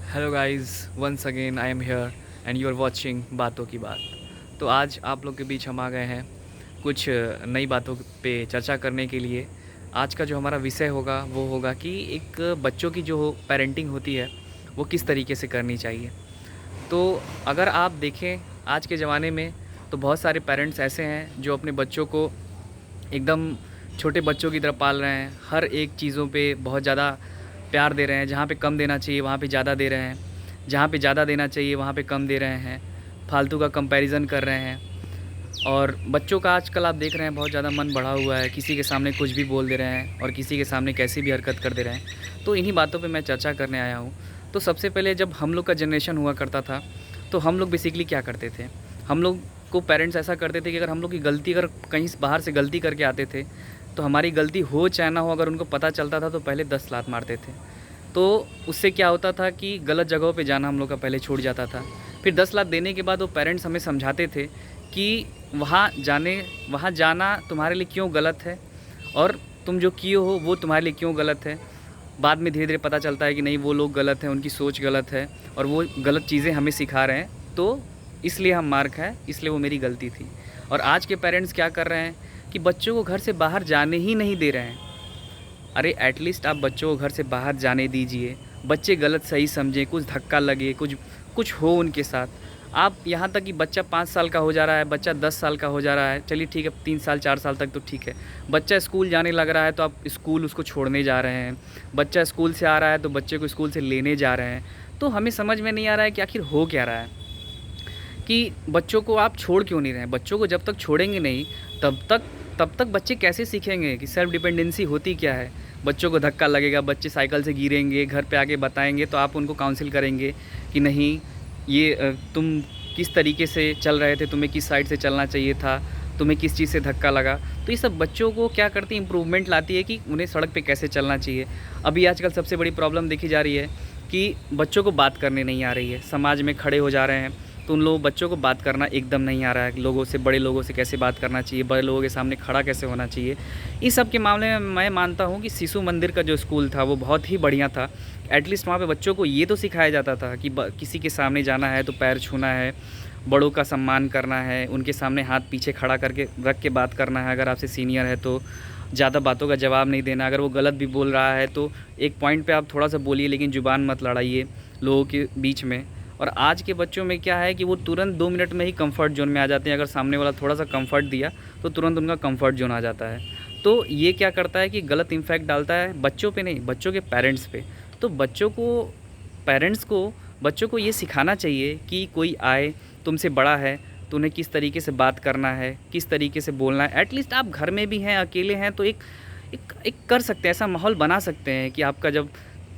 Hello guys, once again I am here and you are watching बातों की बात। तो आज आप लोग के बीच हम आ गए हैं कुछ नई बातों पे चर्चा करने के लिए। आज का जो हमारा विषय होगा वो होगा कि एक बच्चों की जो पेरेंटिंग होती है वो किस तरीके से करनी चाहिए। तो अगर आप देखें आज के ज़माने में तो बहुत सारे पेरेंट्स ऐसे हैं जो अपने बच्चों को एकदम छोटे बच्चों की तरह पाल रहे हैं। हर एक चीज़ों पे बहुत ज़्यादा प्यार दे रहे हैं, जहाँ पे कम देना चाहिए वहाँ पे ज़्यादा दे रहे हैं, जहाँ पे ज़्यादा देना चाहिए वहाँ पे कम दे रहे हैं, फालतू का कंपैरिजन कर रहे हैं। और बच्चों का आजकल आप देख रहे हैं बहुत ज़्यादा मन बढ़ा हुआ है, किसी के सामने कुछ भी बोल दे रहे हैं और किसी के सामने कैसी भी हरकत कर दे रहे हैं। तो इन्हीं बातों पे मैं चर्चा करने आया हूँ। तो सबसे पहले जब हम लोग का जनरेशन हुआ करता था तो हम लोग बेसिकली क्या करते थे, हम लोग को पेरेंट्स ऐसा करते थे कि अगर हम लोग की गलती, अगर कहीं बाहर से गलती करके आते थे तो हमारी गलती हो चाहे ना हो, अगर उनको पता चलता था तो पहले 10 लात मारते थे। तो उससे क्या होता था कि गलत जगहों पे जाना हम लोग का पहले छूट जाता था। फिर 10 लाख देने के बाद वो पेरेंट्स हमें समझाते थे कि वहाँ जाना तुम्हारे लिए क्यों गलत है और तुम जो किए हो वो तुम्हारे लिए क्यों गलत है। बाद में धीरे धीरे पता चलता है कि नहीं, वो लोग गलत हैं, उनकी सोच गलत है और वो गलत चीज़ें हमें सिखा रहे हैं, तो इसलिए हम मार खाए, इसलिए वो मेरी गलती थी। और आज के पेरेंट्स क्या कर रहे हैं कि बच्चों को घर से बाहर जाने ही नहीं दे रहे हैं। अरे एटलीस्ट आप बच्चों को घर से बाहर जाने दीजिए। बच्चे गलत सही समझें, कुछ धक्का लगे, कुछ कुछ हो उनके साथ। आप यहाँ तक कि बच्चा 5 साल का हो जा रहा है, बच्चा 10 साल का हो जा रहा है, चलिए ठीक है, 3 साल 4 साल तक तो ठीक है। बच्चा स्कूल जाने लग रहा है तो आप स्कूल उसको छोड़ने जा रहे हैं। बच्चा स्कूल से आ रहा है तो बच्चे को स्कूल से लेने जा रहे हैं। तो हमें समझ में नहीं आ रहा है कि आखिर हो क्या रहा है, कि बच्चों को आप छोड़ क्यों नहीं रहे हैं। बच्चों को जब तक छोड़ेंगे नहीं तब तक बच्चे कैसे सीखेंगे कि सेल्फ़ डिपेंडेंसी होती क्या है। बच्चों को धक्का लगेगा, बच्चे साइकिल से गिरेंगे, घर पे आके बताएंगे तो आप उनको काउंसिल करेंगे कि नहीं, ये तुम किस तरीके से चल रहे थे, तुम्हें किस साइड से चलना चाहिए था, तुम्हें किस चीज़ से धक्का लगा। तो ये सब बच्चों को क्या करती है, इम्प्रूवमेंट लाती है कि उन्हें सड़क पे कैसे चलना चाहिए। अभी आजकल सबसे बड़ी प्रॉब्लम देखी जा रही है कि बच्चों को बात करने नहीं आ रही है। समाज में खड़े हो जा रहे हैं तो उन लोगों बच्चों को बात करना एकदम नहीं आ रहा है। लोगों से, बड़े लोगों से कैसे बात करना चाहिए, बड़े लोगों के सामने खड़ा कैसे होना चाहिए। इस सब के मामले में मैं मानता हूँ कि शिशु मंदिर का जो स्कूल था वो बहुत ही बढ़िया था। एटलीस्ट वहाँ पे बच्चों को ये तो सिखाया जाता था कि किसी के सामने जाना है तो पैर छूना है, बड़ों का सम्मान करना है, उनके सामने हाथ पीछे खड़ा करके रख के बात करना है। अगर आपसे सीनियर है तो ज़्यादा बातों का जवाब नहीं देना। अगर वो गलत भी बोल रहा है तो एक पॉइंट पे आप थोड़ा सा बोलिए, लेकिन ज़ुबान मत लड़ाइए लोगों के बीच में। और आज के बच्चों में क्या है कि वो तुरंत 2 मिनट में ही कंफर्ट जोन में आ जाते हैं। अगर सामने वाला थोड़ा सा कंफर्ट दिया तो तुरंत उनका कंफर्ट जोन आ जाता है। तो ये क्या करता है कि गलत इम्पैक्ट डालता है बच्चों पे नहीं, बच्चों के पेरेंट्स पे। तो पेरेंट्स को बच्चों को ये सिखाना चाहिए कि कोई आए, तुमसे बड़ा है तो उन्हें किस तरीके से बात करना है, किस तरीके से बोलना है। एटलीस्ट आप घर में भी हैं, अकेले हैं तो एक कर सकते हैं, ऐसा माहौल बना सकते हैं कि आपका जब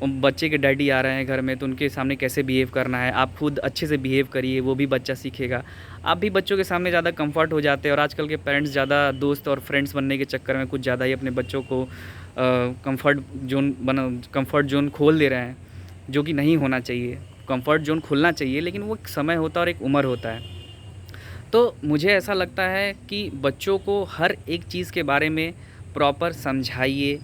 बच्चे के डैडी आ रहे हैं घर में तो उनके सामने कैसे बिहेव करना है। आप खुद अच्छे से बिहेव करिए, वो भी बच्चा सीखेगा। आप भी बच्चों के सामने ज़्यादा कंफर्ट हो जाते हैं। और आजकल के पेरेंट्स ज़्यादा दोस्त और फ्रेंड्स बनने के चक्कर में कुछ ज़्यादा ही अपने बच्चों को कंफर्ट जोन खोल दे रहे हैं, जो कि नहीं होना चाहिए। कंफर्ट जोन खुलना चाहिए, लेकिन वो एक समय होता है और एक उम्र होता है। तो मुझे ऐसा लगता है कि बच्चों को हर एक चीज़ के बारे में प्रॉपर समझाइए।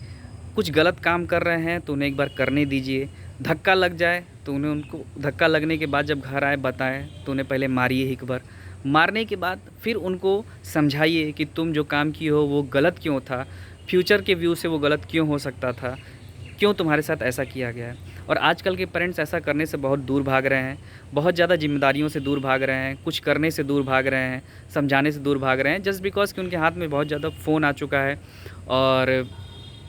कुछ गलत काम कर रहे हैं तो उन्हें एक बार करने दीजिए। धक्का लग जाए तो उनको धक्का लगने के बाद जब घर आए बताएं तो उन्हें पहले मारिए एक बार। मारने के बाद फिर उनको समझाइए कि तुम जो काम किए हो वो गलत क्यों था, फ्यूचर के व्यू से वो गलत क्यों हो सकता था, क्यों तुम्हारे साथ ऐसा किया गया है। और आजकल के पेरेंट्स ऐसा करने से बहुत दूर भाग रहे हैं, बहुत ज़्यादा जिम्मेदारियों से दूर भाग रहे हैं, कुछ करने से दूर भाग रहे हैं, समझाने से दूर भाग रहे हैं, जस्ट बिकॉज़ कि उनके हाथ में बहुत ज़्यादा फ़ोन आ चुका है और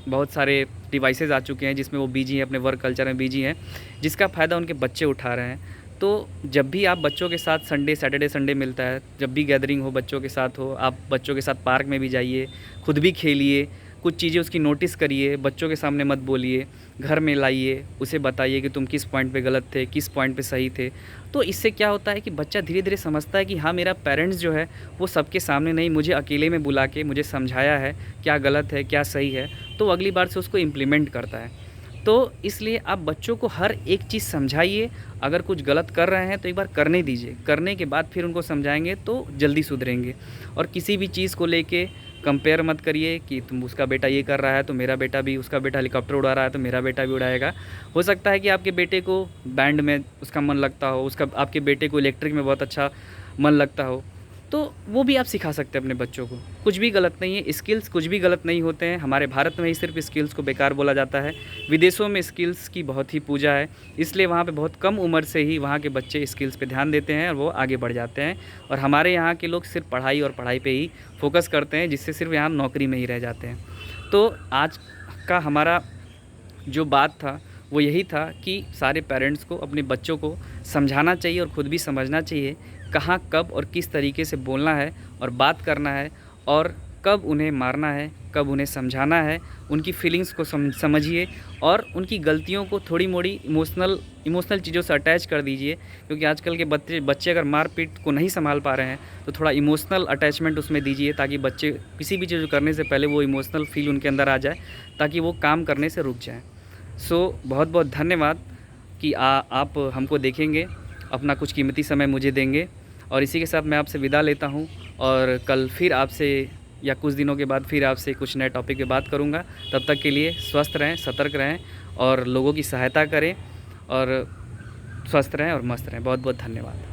बहुत सारे डिवाइसेस आ चुके हैं जिसमें वो बिजी हैं, अपने वर्क कल्चर में बिजी हैं, जिसका फ़ायदा उनके बच्चे उठा रहे हैं। तो जब भी आप बच्चों के साथ सैटरडे संडे मिलता है, जब भी गैदरिंग हो बच्चों के साथ हो, आप बच्चों के साथ पार्क में भी जाइए, खुद भी खेलिए, कुछ चीज़ें उसकी नोटिस करिए, बच्चों के सामने मत बोलिए, घर में लाइए, उसे बताइए कि तुम किस पॉइंट पे गलत थे, किस पॉइंट पे सही थे। तो इससे क्या होता है कि बच्चा धीरे धीरे समझता है कि हाँ, मेरा पेरेंट्स जो है वो सबके सामने नहीं, मुझे अकेले में बुला के मुझे समझाया है क्या गलत है क्या सही है, तो अगली बार से उसको इम्प्लीमेंट करता है। तो इसलिए आप बच्चों को हर एक चीज़ समझाइए। अगर कुछ गलत कर रहे हैं तो एक बार करने दीजिए, करने के बाद फिर उनको समझाएंगे तो जल्दी सुधरेंगे। और किसी भी चीज़ को लेके कंपेयर मत करिए कि तुम उसका बेटा ये कर रहा है तो मेरा बेटा भी, उसका बेटा हेलीकॉप्टर उड़ा रहा है तो मेरा बेटा भी उड़ाएगा। हो सकता है कि आपके बेटे को बैंड में उसका मन लगता हो, उसका आपके बेटे को इलेक्ट्रिक में बहुत अच्छा मन लगता हो, तो वो भी आप सिखा सकते हैं अपने बच्चों को। कुछ भी गलत नहीं है, स्किल्स कुछ भी गलत नहीं होते हैं। हमारे भारत में ही सिर्फ स्किल्स को बेकार बोला जाता है, विदेशों में स्किल्स की बहुत ही पूजा है, इसलिए वहाँ पे बहुत कम उम्र से ही वहाँ के बच्चे स्किल्स पे ध्यान देते हैं और वो आगे बढ़ जाते हैं। और हमारे यहाँ के लोग सिर्फ पढ़ाई और पढ़ाई पे ही फोकस करते हैं, जिससे सिर्फ यहाँ नौकरी में ही रह जाते हैं। तो आज का हमारा जो बात था वो यही था कि सारे पेरेंट्स को अपने बच्चों को समझाना चाहिए और ख़ुद भी समझना चाहिए कहाँ, कब और किस तरीके से बोलना है और बात करना है, और कब उन्हें मारना है, कब उन्हें समझाना है। उनकी फीलिंग्स को समझिए और उनकी गलतियों को थोड़ी मोड़ी इमोशनल चीज़ों से अटैच कर दीजिए, क्योंकि आजकल के बच्चे अगर मार पीट को नहीं संभाल पा रहे हैं तो थोड़ा इमोशनल अटैचमेंट उसमें दीजिए, ताकि बच्चे किसी भी चीज़ करने से पहले वो इमोशनल फील उनके अंदर आ जाए, ताकि वो काम करने से रुक जाएँ। बहुत बहुत धन्यवाद कि आप हमको देखेंगे, अपना कुछ कीमती समय मुझे देंगे, और इसी के साथ मैं आपसे विदा लेता हूँ। और कल फिर आपसे या कुछ दिनों के बाद फिर आपसे कुछ नए टॉपिक पे बात करूँगा। तब तक के लिए स्वस्थ रहें, सतर्क रहें और लोगों की सहायता करें, और स्वस्थ रहें और मस्त रहें। बहुत बहुत धन्यवाद।